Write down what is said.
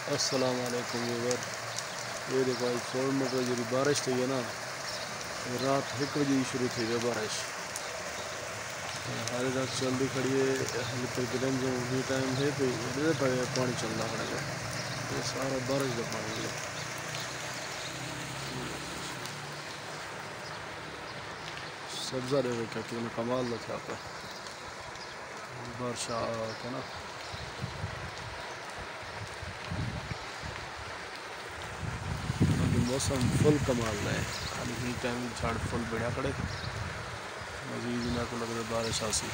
अस्सलाम वालेकुम व्यूअर। ये देखो आज 16 मिनट जी बारिश थी है ना, रात 1 बजे शुरू थी है बारिश। हाल रात चलती खड़ी है, हाल तकरीबन जो भी टाइम है तो पानी चलना पड़ेगा। ये सारा बारिश का पानी है। सब्जा देखो क्या कि कमाल था यहाँ पर बरसात है ना। मौसम फुल कमाल है, हाल ही टाइम झाड़ फुल बढ़िया खड़े मजीद ना को लग रहा बारिश आसी।